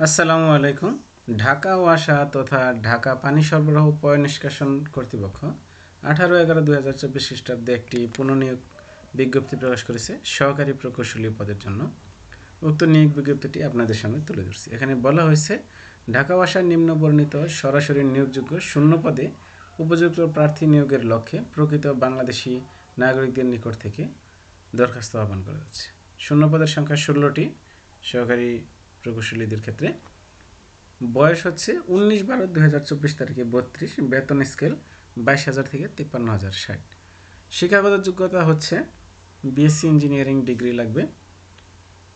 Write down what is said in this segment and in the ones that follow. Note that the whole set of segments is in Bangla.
আসসালামু আলাইকুম। ঢাকা ওয়াসা তথা ঢাকা পানি সরবরাহ ও পয়ঃনিষ্কাশন কর্তৃপক্ষ 18/11/2024 খ্রিস্টাব্দে একটি পুনঃনিয়োগ বিজ্ঞপ্তি প্রকাশ করেছে সহকারী প্রকৌশলী পদের জন্য। উক্ত নিয়োগ বিজ্ঞপ্তিটি আপনাদের সামনে তুলে ধরছি। এখানে বলা হয়েছে ঢাকা ওয়াসার নিম্নবর্ণিত সরাসরি নিয়োগযোগ্য শূন্য পদে উপযুক্ত প্রার্থী নিয়োগের লক্ষ্যে প্রকৃত বাংলাদেশি নাগরিকদের নিকট থেকে দরখাস্ত আহ্বান করা যাচ্ছে। শূন্য পদের সংখ্যা 16টি সহকারী প্রকৌশলীদের ক্ষেত্রে। বয়স হচ্ছে 19/12/2024 তারিখে 32, বেতন স্কেল 22,000 থেকে 53,060। শিক্ষাগত যোগ্যতা হচ্ছে বিএসসি ইঞ্জিনিয়ারিং ডিগ্রি লাগবে।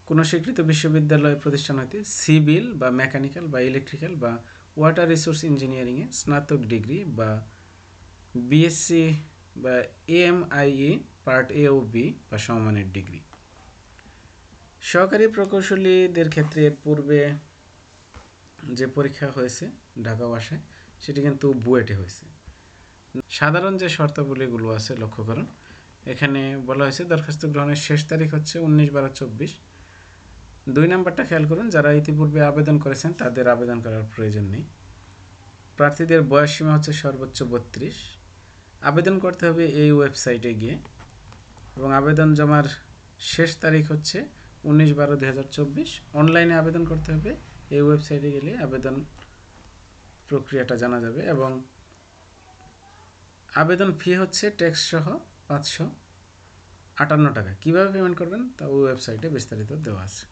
কোনো স্বীকৃত বিশ্ববিদ্যালয় প্রতিষ্ঠান হতে সিভিল বা মেকানিক্যাল বা ইলেকট্রিক্যাল বা ওয়াটার রিসোর্স ইঞ্জিনিয়ারিংয়ে স্নাতক ডিগ্রি বা বিএসসি বা এএমআইই পার্ট এ ও বি বা সমমানের ডিগ্রি। সহকারী প্রকৌশলীদের ক্ষেত্রে এর পূর্বে যে পরীক্ষা হয়েছে ঢাকা ওয়াসায় সেটি কিন্তু বুয়েটে হয়েছে। সাধারণ যে শর্তাবলীগুলো আছে লক্ষ্য করুন। এখানে বলা হয়েছে দরখাস্ত গ্রহণের শেষ তারিখ হচ্ছে 19/12/24। 2 নম্বরটা খেয়াল করুন, যারা ইতিপূর্বে আবেদন করেছেন তাদের আবেদন করার প্রয়োজন নেই। প্রার্থীদের বয়সসীমা হচ্ছে সর্বোচ্চ 32। আবেদন করতে হবে এই ওয়েবসাইটে গিয়ে এবং আবেদন জমার শেষ তারিখ হচ্ছে 19/12/2024। অনলাইনে আবেদন করতে হবে, এই ওয়েবসাইটে গেলে আবেদন প্রক্রিয়াটা জানা যাবে এবং আবেদন ফি হচ্ছে ট্যাক্স সহ 558 টাকা। কীভাবে পেমেন্ট করবেন তা ওই ওয়েবসাইটে বিস্তারিত দেওয়া আছে।